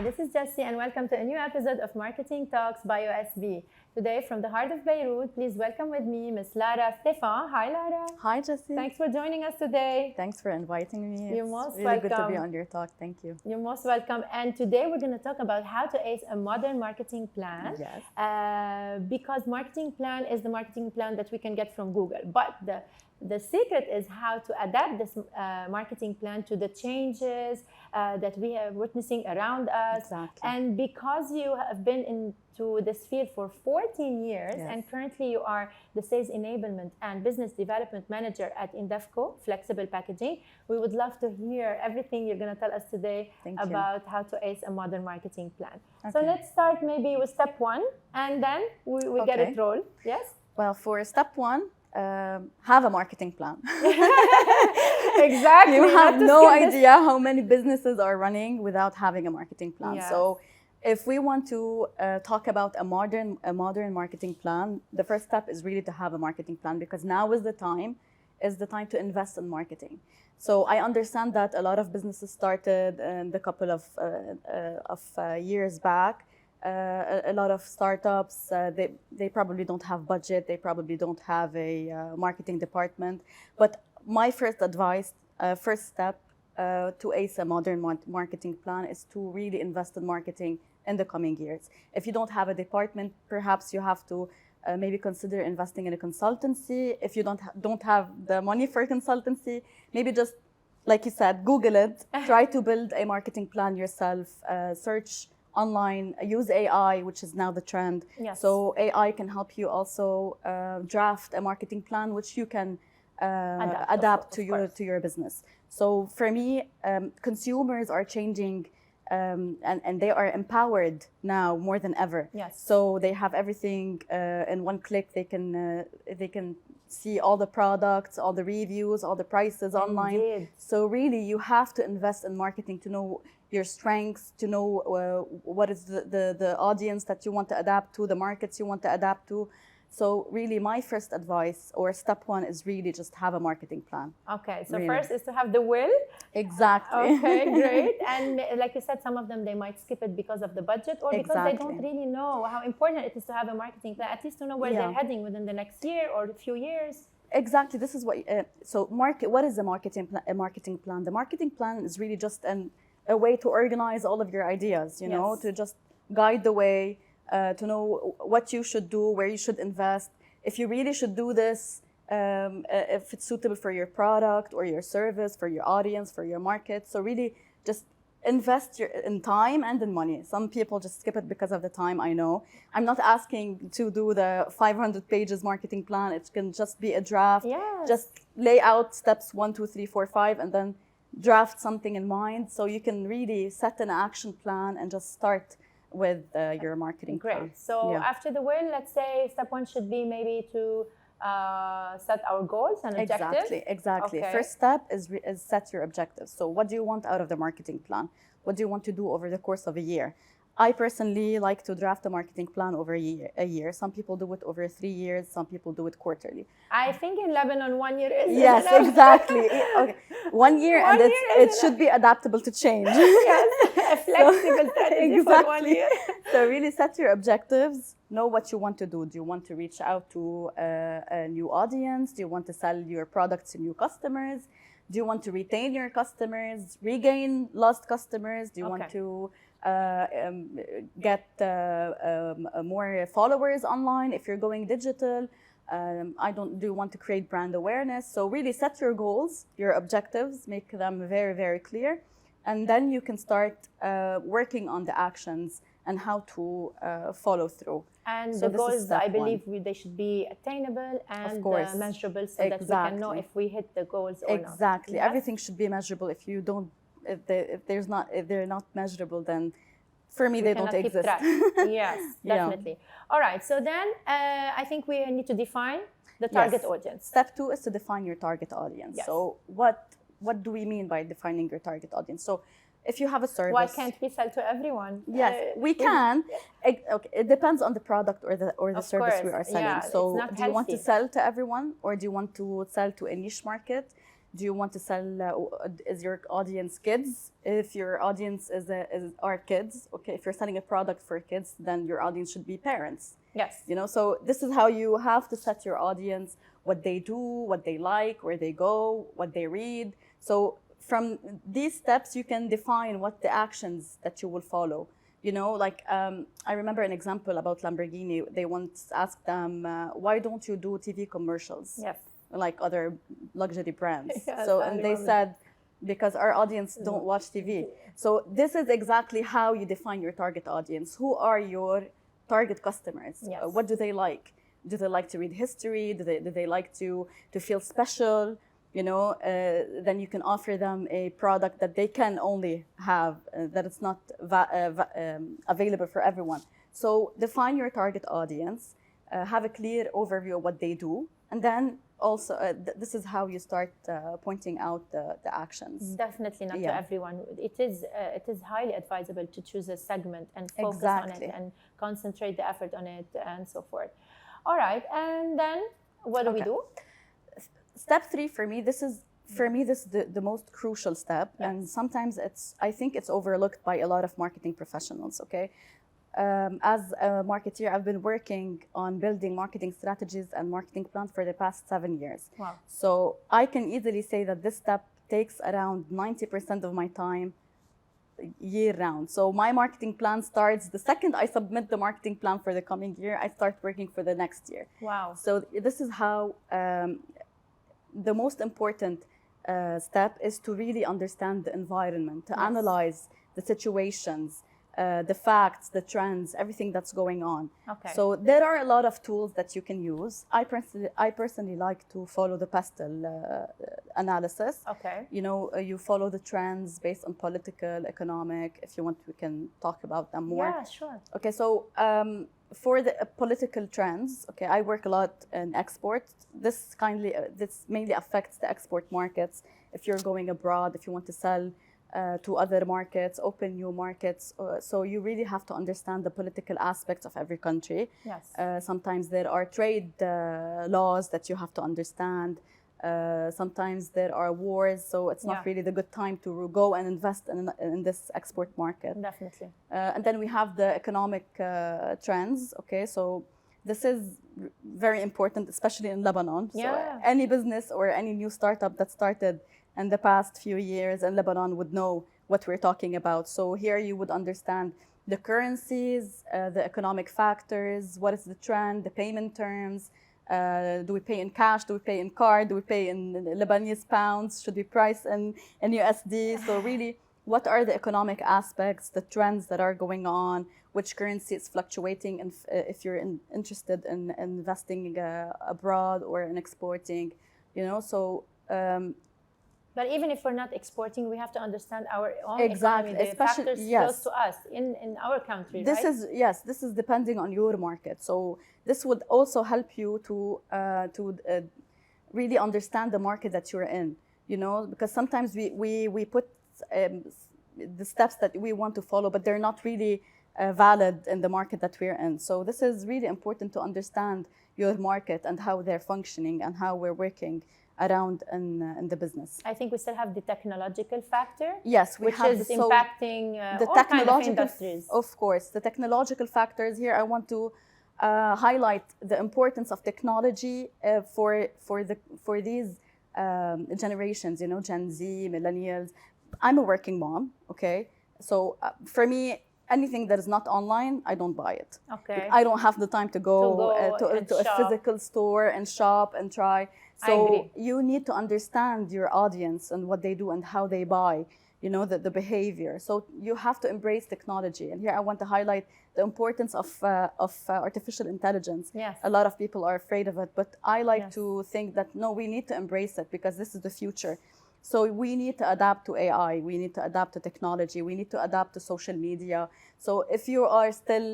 this is Jessie, and welcome to a new episode of Marketing Talks by OSB. Today, from the heart of Beirut, please welcome with me Miss Lara Stefan. Hi, Lara. Hi, Jessie. Thanks for joining us today. Thanks for inviting me. You're It's most really good to welcome. be on your talk. Thank you. You're most welcome. And today we're going to talk about how to ace a modern marketing plan. Yes. Because marketing plan is the marketing plan that we can get from Google. But the secret is how to adapt this marketing plan to the changes that we are witnessing around us. Exactly. And because you have been into this field for 14 years, Yes. and currently you are the sales enablement and business development manager at Indefco Flexible Packaging, we would love to hear everything you're going to tell us today Thank you. about how to ace a modern marketing plan. So Okay. let's start maybe with step one, and then we get Okay. it roll. Yes? Well, for step one, have a marketing plan. Exactly. You not have to no skip this. idea how many businesses are running without having a marketing plan. Yes. So if we want to talk about a modern marketing plan, the first step is really to have a marketing plan, because now is the time to invest in marketing. So I understand that a lot of businesses started in the couple of years back. A lot of startups, they probably don't have budget, they probably don't have a marketing department. But my first advice, first step to ace a modern marketing plan is to really invest in marketing in the coming years. If you don't have a department, perhaps you have to maybe consider investing in a consultancy. If you don't have the money for consultancy, maybe just, like you said, Google it, try to build a marketing plan yourself, search online, use AI, which is now the trend. Yes. So AI can help you also draft a marketing plan, which you can adapt of course. to your business. So for me, consumers are changing, and they are empowered now more than ever. Yes. So they have everything in one click. They can see all the products, all the reviews, all the prices online. Indeed. So really, you have to invest in marketing to know your strengths, to know what is the audience that you want to adapt to, the markets you want to adapt to. So really, my first advice, or step one, is really just have a marketing plan. Okay, so Really. first is to have the will. Exactly. Okay, great. And like you said, some of them, they might skip it because of the budget, or because they don't Exactly. really know how important it is to have a marketing plan, at least to know where Yeah. they're heading within the next year or a few years. Exactly. This is what. What is a marketing plan? A marketing plan. The marketing plan is really just a way to organize all of your ideas. You know, Yes. to just guide the way, to know what you should do, where you should invest, if you really should do this, if it's suitable for your product or your service, for your audience, for your market. So really, just invest in time and in money. Some people just skip it because of the time, I know. I'm not asking to do the 500 pages marketing plan. It can just be a draft. Yes. Just lay out steps 1, 2, 3, 4, 5, and then draft something in mind. So you can really set an action plan and just start with your marketing plan. Great. So Yeah. after the will, let's say step one should be maybe to set our goals and objectives. Exactly. Okay. First step is set your objectives. So what do you want out of the marketing plan? What do you want to do over the course of a year? I personally like to draft a marketing plan over a year. Some people do it over 3 years. Some people do it quarterly. I think in Lebanon, 1 year is Yes, enough. exactly. Okay. 1 year, and 1 year is it should be adaptable to change. Yes, a flexible strategy for 1 Exactly. year. So really set your objectives. Know what you want to do. Do you want to reach out to a new audience? Do you want to sell your products to new customers? Do you want to retain your customers, regain lost customers? Do you want Okay. to get more followers online if you're going digital? Do you want to create brand awareness? So really set your goals, your objectives, make them very, very clear. And then you can start working on the actions and how to follow through. And So the this is goals, step I one. believe they should be attainable and course. measurable, so that we can know Exactly. if we hit the goals or not. Exactly. Yes? Everything should be measurable. If you don't, if they're not measurable, then for me We they cannot don't keep exist. track. Yes, Yeah. definitely. All right. So then I think we need to define the target Yes. audience. Step 2 is to define your target audience. Yes. So what do we mean by defining your target audience? So if you have a service, Why can't we sell to everyone? Yes, we can. Okay, it depends on the product or the Of service we course, are selling. yeah, So it's not do you want to healthy. sell to everyone, or do you want to sell to a niche market? Do you want to sell? Is your audience kids? If your audience are kids, okay. If you're selling a product for kids, then your audience should be parents. Yes. You know, so this is how you have to set your audience, what they do, what they like, where they go, what they read. So from these steps, you can define what the actions that you will follow. You know, like I remember an example about Lamborghini. They once asked them, why don't you do TV commercials? Yes. Like other luxury brands. Yes, So, I and they remember. said, because our audience don't watch TV. So this is exactly how you define your target audience. Who are your target customers? Yes. What do they like? Do they like to read history? Do they like to feel special? You know, then you can offer them a product that they can only have, that it's not available for everyone. So define your target audience, have a clear overview of what they do, and then also this is how you start pointing out the actions. Definitely not Yeah. to everyone. It is highly advisable to choose a segment and focus on Exactly. it and concentrate the effort on it and so forth. All right, and then what do we Okay. do? Step 3 for me, this is the most crucial step, Yes. and sometimes I think it's overlooked by a lot of marketing professionals. Okay, as a marketeer, I've been working on building marketing strategies and marketing plans for the past 7 years. Wow. So I can easily say that this step takes around 90% of my time year round. So my marketing plan starts the second I submit the marketing plan for the coming year, I start working for the next year. Wow. So this is how the most important step is to really understand the environment, to Yes. analyze the situations, the facts, the trends, everything that's going on. Okay. So there are a lot of tools that you can use. I personally like to follow the PESTEL analysis. Okay. You know, you follow the trends based on political, economic. If you want, we can talk about them more. Yeah, sure. Okay, so for the political trends, okay, I work a lot in export. This mainly affects the export markets. If you're going abroad, if you want to sell to other markets, open new markets, so you really have to understand the political aspects of every country. Yes. Sometimes there are trade laws that you have to understand. Sometimes there are wars, so it's not Yeah. really the good time to go and invest in this export market. Definitely. And then we have the economic trends. Okay, so this is very important, especially in Lebanon. Yeah. So any business or any new startup that started in the past few years in Lebanon would know what we're talking about. So here you would understand the currencies, the economic factors, what is the trend, the payment terms. Do we pay in cash? Do we pay in card? Do we pay in Lebanese pounds? Should we price in USD? So really, what are the economic aspects, the trends that are going on, which currency is fluctuating, and if you're interested in investing abroad or in exporting, you know, so. But even if we're not exporting, we have to understand our own Exactly, economy, the especially- factors yes. close to us in our country, This right? this is depending on your market. So this would also help you to really understand the market that you're in. You know, because sometimes we put the steps that we want to follow, but they're not really valid in the market that we're in. So this is really important to understand your market and how they're functioning and how we're working around in the business. I think we still have the technological factor, Yes, we which have is so impacting the all kind of technological, industries. of course, the technological factors here. I want to highlight the importance of technology for these generations. You know, Gen Z, millennials. I'm a working mom. Okay, so for me, anything that is not online, I don't buy it. Okay. I don't have the time to go and to a shop. physical store and shop and try. I So agree. you need to understand your audience and what they do and how they buy, you know, the behavior. So you have to embrace technology. And here I want to highlight the importance of artificial intelligence. Yes. A lot of people are afraid of it, but I like Yes. to think that no, we need to embrace it because this is the future. So we need to adapt to AI, we need to adapt to technology, we need to adapt to social media. So if you are still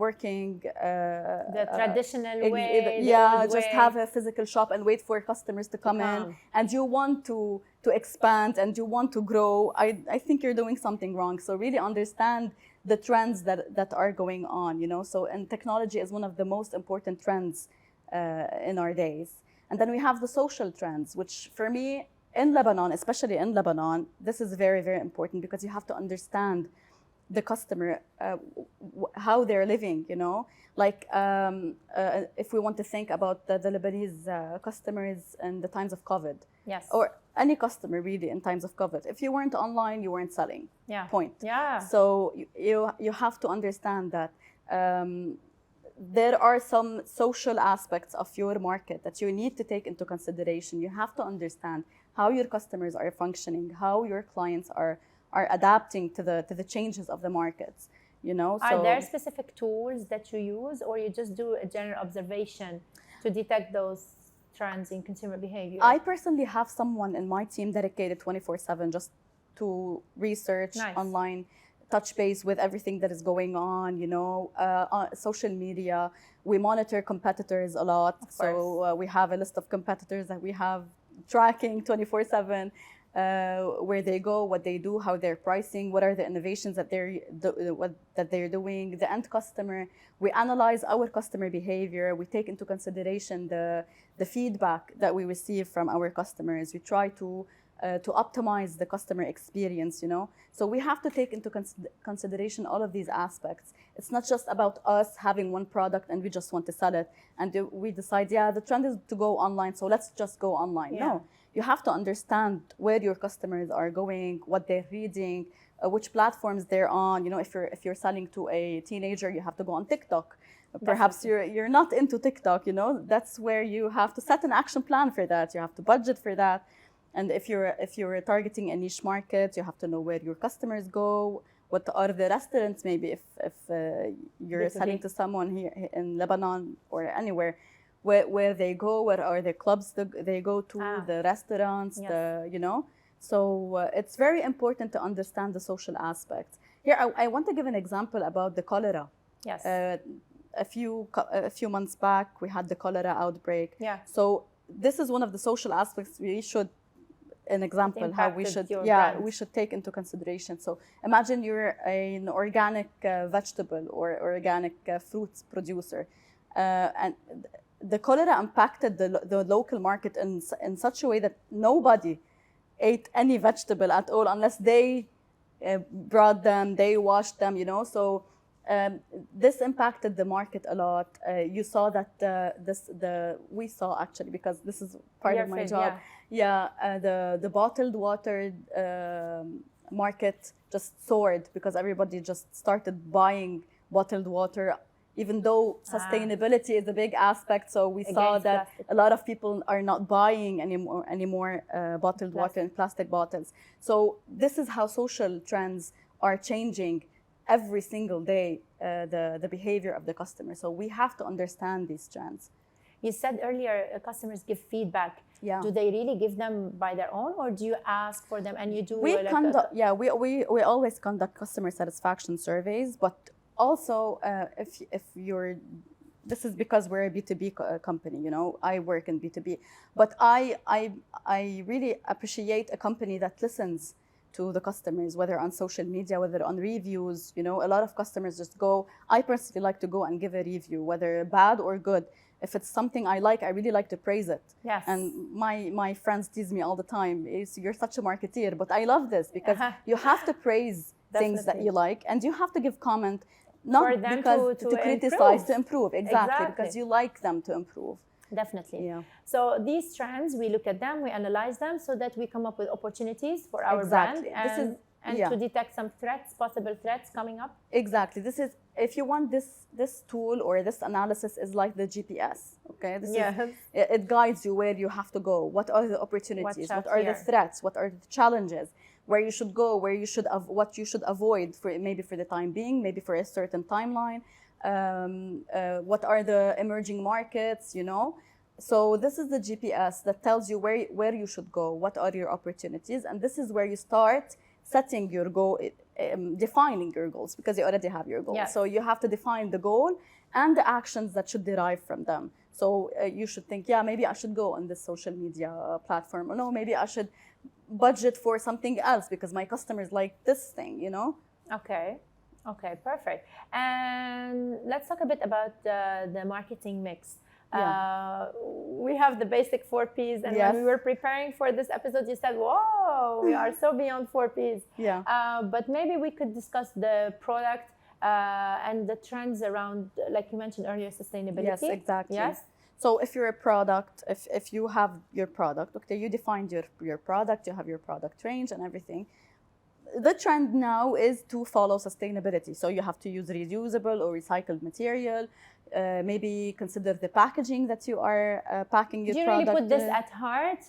working The traditional way, the yeah, old just way. have a physical shop and wait for customers to come in, come. and you want to expand and you want to grow, I think you're doing something wrong. So really understand the trends that are going on, you know. So and technology is one of the most important trends in our days. And then we have the social trends, which for me, in Lebanon, especially in Lebanon, this is very, very important because you have to understand the customer, how they're living, you know. Like if we want to think about the Lebanese customers in the times of COVID, Yes. or any customer really in times of COVID. If you weren't online, you weren't selling. Yeah. Point. Yeah. So you have to understand that there are some social aspects of your market that you need to take into consideration. You have to understand how your customers are functioning, how your clients are adapting to the changes of the markets. You know, are there specific tools that you use, or you just do a general observation to detect those trends in consumer behavior? I personally have someone in my team dedicated 24/7 just to research online, touch base with everything that is going on, you know, on social media. We monitor competitors a lot. So we have a list of competitors that we have tracking 24/7. Where they go, what they do, how they're pricing, what are the innovations that they're doing, the end customer. We analyze our customer behavior. We take into consideration the feedback that we receive from our customers. We try to optimize the customer experience, you know. So we have to take into consideration all of these aspects. It's not just about us having one product and we just want to sell it and we decide, yeah, the trend is to go online, so let's just go online. Yeah. No. You have to understand where your customers are going, what they're reading, which platforms they're on. You know, if you're selling to a teenager, you have to go on TikTok. Perhaps you're not into TikTok. You know, that's where you have to set an action plan for that. You have to budget for that. And if you're targeting a niche market, you have to know where your customers go. What are the restaurants? Maybe if you're selling to someone here in Lebanon or anywhere. Where they go, where are the clubs they go to, the restaurants, yes. You know. So it's very important to understand the social aspects. Here, I want to give an example about the cholera. Yes. A few months back, we had the cholera outbreak. Yeah. So this is one of the social aspects we should, an example how we should, we should take into consideration. So imagine you're an organic vegetable or organic fruits producer, and the cholera impacted the local market in such a way that nobody ate any vegetable at all unless they brought them, they washed them, you know. So this impacted the market a lot. You saw that we saw actually, because this is part of my job. The bottled water market just soared because everybody just started buying bottled water. Even though sustainability is a big aspect, so we saw that a lot of people are not buying anymore bottled water in plastic bottles. So this is how social trends are changing every single day, the behavior of the customer. So we have to understand these trends. You said earlier customers give feedback. Yeah. Do they really give them by their own, or do you ask for them and you do? We always conduct customer satisfaction surveys, but also, if you're, this is because we're a B2B company, you know, I work in B2B, but I really appreciate a company that listens to the customers, whether on social media, whether on reviews. You know, a lot of customers just go, I personally like to go and give a review, whether bad or good. If it's something I like, I really like to praise it. Yes. And my friends tease me all the time, you're such a marketeer, but I love this because you have to praise things that you like, and you have to give comment. Not because to criticize, to improve. Exactly, because you like them to improve. Definitely. Yeah. So these trends, we look at them, we analyze them so that we come up with opportunities for our brand and to detect some threats, possible threats coming up. Exactly. This is, if you want, this tool or this analysis is like the GPS. Okay. This is, it guides you where you have to go. What are the opportunities? What are the threats? What are the challenges? Where you should go, where you should what you should avoid for maybe for the time being, maybe for a certain timeline. What are the emerging markets, you know? So this is the GPS that tells you where you should go, what are your opportunities, and this is where you start setting your goal, defining your goals, because you already have your goals. Yes. So you have to define the goal and the actions that should derive from them. So you should think, yeah, maybe I should go on this social media platform, or no, maybe I should budget for something else because my customers like this thing, you know? Okay, perfect. And let's talk a bit about the marketing mix. We have the basic 4Ps, and when we were preparing for this episode, you said, "Whoa, we are so beyond 4Ps." Yeah. But maybe we could discuss the product and the trends around, like you mentioned earlier, sustainability. Yes, exactly. Yes. So if you're a product, if you have your product, okay, you defined your product, you have your product range and everything. The trend now is to follow sustainability. So you have to use reusable or recycled material. Maybe consider the packaging that you are packing your product. Do you really put this at heart?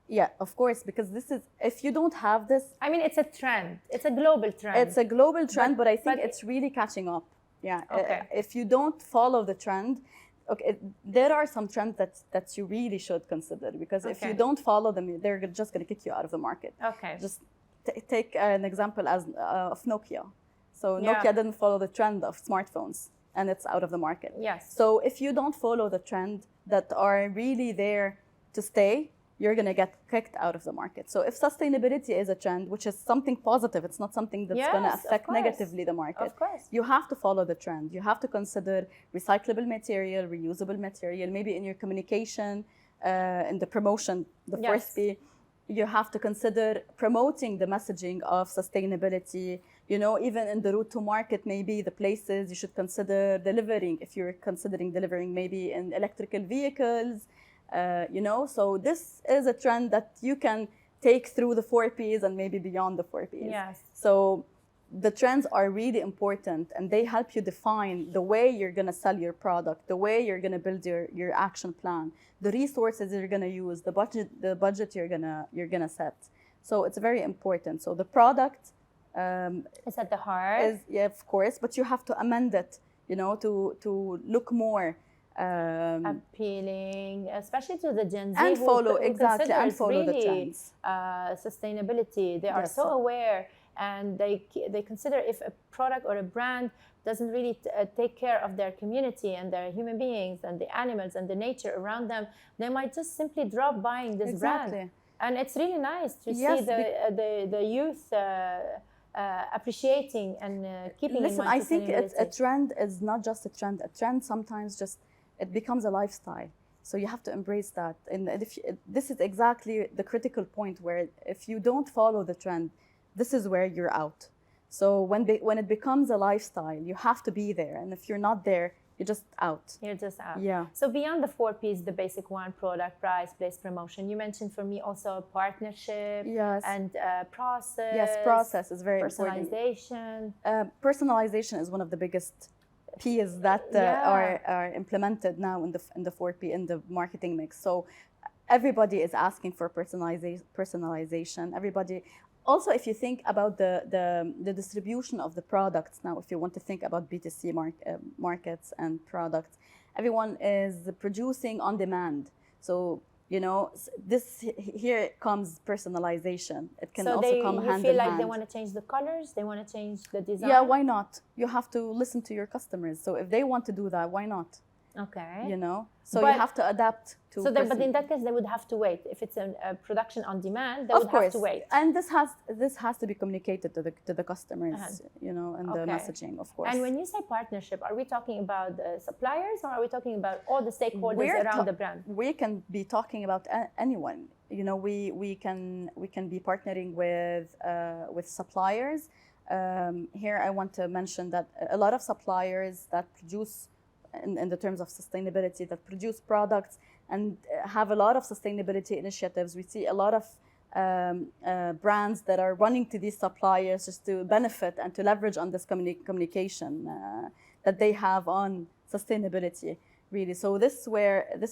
Yeah, of course, because this is, if you don't have this. I mean, it's a trend. It's a global trend. It's a global trend, but I think it's really catching up. Yeah. Okay. If you don't follow the trend, okay, there are some trends that you really should consider, because if you don't follow them, they're just going to kick you out of the market. Okay. Just take an example of Nokia. So Nokia didn't follow the trend of smartphones, and it's out of the market. Yes. So if you don't follow the trend that are really there to stay, you're going to get kicked out of the market. So if sustainability is a trend, which is something positive, it's not something that's going to affect negatively the market. Of course. You have to follow the trend. You have to consider recyclable material, reusable material, maybe in your communication, in the promotion, the first P. You have to consider promoting the messaging of sustainability. You know, even in the route to market, maybe the places you should consider delivering, if you're considering delivering maybe in electrical vehicles, you know. So this is a trend that you can take through the 4Ps and maybe beyond the 4Ps. Yes. So the trends are really important, and they help you define the way you're going to sell your product, the way you're going to build your action plan, the resources you're going to use, the budget you're going to set. So it's very important. So the product is at the heart. Yeah, of course, but you have to amend it, you know, to look more appealing, especially to the Gen Z, and follow who really the trends. Sustainability. They are so aware, and they consider if a product or a brand doesn't really take care of their community and their human beings and the animals and the nature around them, they might just simply drop buying this brand. And it's really nice to see the youth appreciating and keeping in mind. I think a trend is not just a trend. A trend sometimes just it becomes a lifestyle. So you have to embrace that. And this is exactly the critical point, where if you don't follow the trend, this is where you're out. So when it becomes a lifestyle, you have to be there. And if you're not there, you're just out. You're just out. Yeah. So beyond the 4Ps, the basic one, product, price, place, promotion, you mentioned for me also partnership. Yes. And process. Yes, process is very important. Personalization. Personalization is one of the biggest Ps that are implemented now in the 4P, in the marketing mix. So everybody is asking for personalization. Everybody. Also, if you think about the distribution of the products now, if you want to think about B2C markets and products, everyone is producing on demand. So, you know, here comes personalization. It can also come hand in hand. You feel like they want to change the colors? They want to change the design? Yeah, why not? You have to listen to your customers. So if they want to do that, why not? Okay. You know, so you have to adapt to. But in that case, they would have to wait. If it's a production on demand, they would have to wait. And this has to be communicated to the customers, you know, and the messaging, of course. And when you say partnership, are we talking about suppliers, or are we talking about all the stakeholders around the brand? We can be talking about anyone. You know, we can be partnering with suppliers. Here, I want to mention that a lot of suppliers that produce. In the terms of sustainability, that produce products and have a lot of sustainability initiatives. We see a lot of brands that are running to these suppliers just to benefit and to leverage on this communication that they have on sustainability, really. So this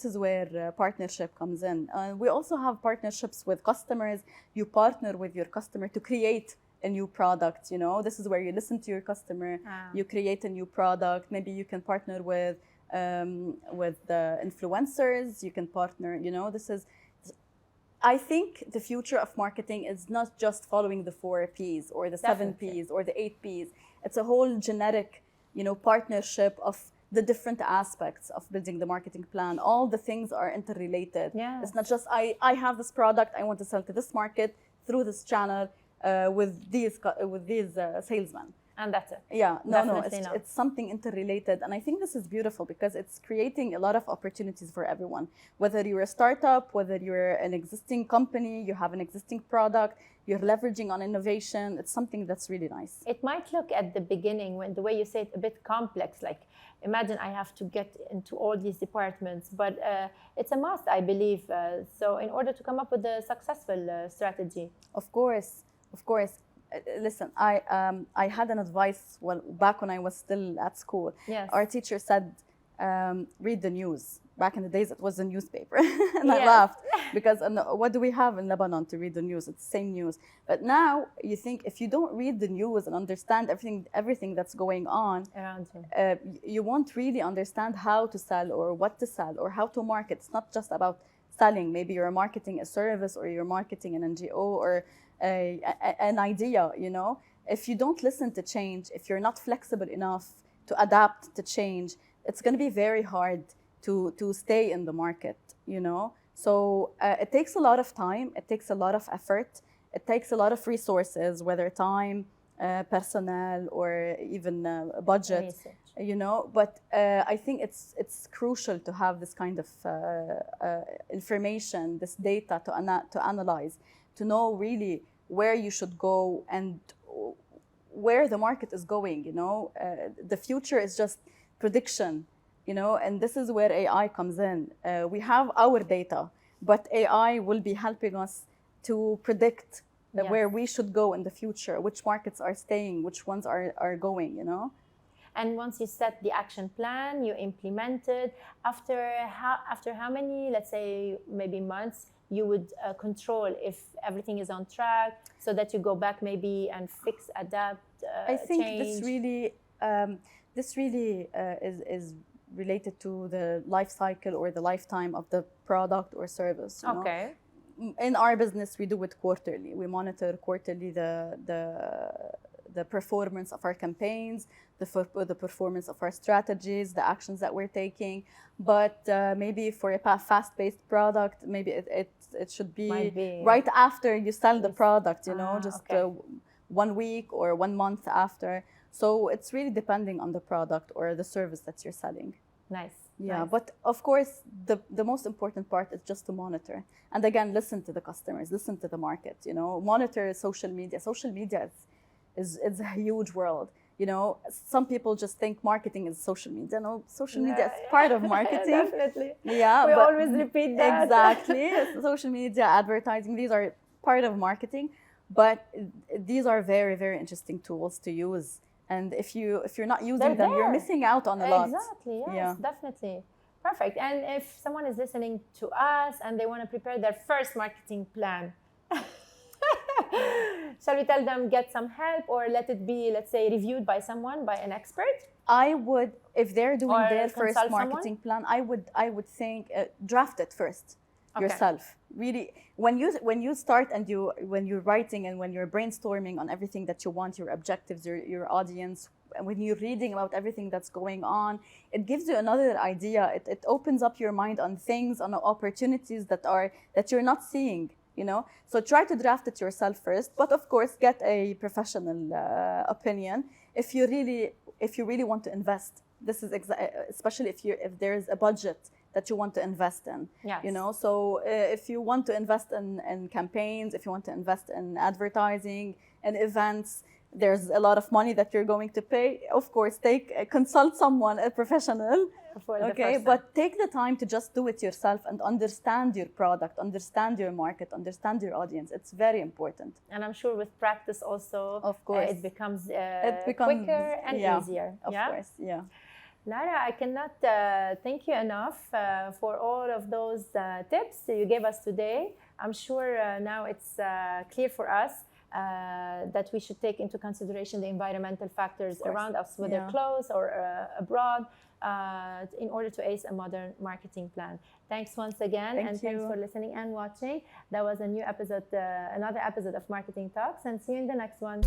is where partnership comes in. We also have partnerships with customers. You partner with your customer to create a new product. You know, this is where you listen to your customer. You create a new product. Maybe you can partner with the influencers. You can partner. You know, I think the future of marketing is not just following the 4Ps or the 7Ps or the 8Ps. It's a whole generic, you know, partnership of the different aspects of building the marketing plan. All the things are interrelated. Yes. It's not just I have this product, I want to sell to this market through this channel with these salesmen. And that's it. Yeah, Definitely it's, not. it's something interrelated. And I think this is beautiful because it's creating a lot of opportunities for everyone. Whether you're a startup, whether you're an existing company, you have an existing product, you're leveraging on innovation, it's something that's really nice. It might look at the beginning, when the way you say it, a bit complex. Like, imagine I have to get into all these departments, but it's a must, I believe. So in order to come up with a successful strategy. Of course, of course. Listen, I had an advice back when I was still at school. Yes. Our teacher said, read the news. Back in the days, it was a newspaper. And I Yes. laughed because what do we have in Lebanon to read the news? It's the same news. But now you think if you don't read the news and understand everything that's going on, Around you. you won't really understand how to sell or what to sell or how to market. It's not just about selling. Maybe you're marketing a service or you're marketing an NGO or an idea, you know. If you don't listen to change, if you're not flexible enough to adapt to change, it's going to be very hard to stay in the market, you know. So it takes a lot of time, it takes a lot of effort, it takes a lot of resources, whether time, personnel, or even budget, Research. you know. But I think it's crucial to have this kind of information, this data to analyze, to know really where you should go and where the market is going, you know. The future is just prediction, you know, and this is where AI comes in. We have our data, but AI will be helping us to predict Yes. where we should go in the future, which markets are staying, which ones are going, you know. And once you set the action plan, you implement it. After how many, let's say, maybe months, you would control if everything is on track, so that you go back maybe and fix, adapt, I think change. this really is related to the life cycle or the lifetime of the product or service. You know? Okay. In our business, we do it quarterly. We monitor quarterly the performance of our campaigns, the performance of our strategies, the actions that we're taking. But maybe for a fast-paced product, maybe it should be right after you sell the product, you know, just okay. 1 week or 1 month after. So it's really depending on the product or the service that you're selling. Nice. Yeah, nice. but of course, the most important part is just to monitor. And again, listen to the customers, listen to the market, you know, monitor social media. Social media is a huge world. You know, some people just think marketing is social media. No, social media is part of marketing. Definitely. Yeah, we but always repeat that. Exactly. Social media, advertising, these are part of marketing. But these are very, very interesting tools to use. And if you're not using them, you're missing out on a lot. Exactly, yes, Yeah. definitely. Perfect. And if someone is listening to us and they want to prepare their first marketing plan, shall we tell them get some help, or let it be, let's say, reviewed by someone, by an expert? I would, if they're doing Or their first consult marketing plan, I would think draft it first yourself. Really, when you start and when you're writing and when you're brainstorming on everything that you want, your objectives, your audience, and when you're reading about everything that's going on, it gives you another idea. It opens up your mind on things, on opportunities that you're not seeing. You know, so try to draft it yourself first, but of course get a professional opinion if you really want to invest. This is especially if there is a budget that you want to invest in. Yes. You know, so if you want to invest in campaigns, if you want to invest in advertising and events, there's a lot of money that you're going to pay. Of course, consult someone, a professional. Okay, but take the time to just do it yourself and understand your product, understand your market, understand your audience. It's very important. And I'm sure with practice also, of course, it becomes quicker and easier. Of course, yeah. Lara, I cannot thank you enough for all of those tips you gave us today. I'm sure now it's clear for us that we should take into consideration the environmental factors around us, whether close or abroad, in order to ace a modern marketing plan. Thanks once again, thanks for listening and watching. That was a new episode, another episode of Marketing Talks, and see you in the next one.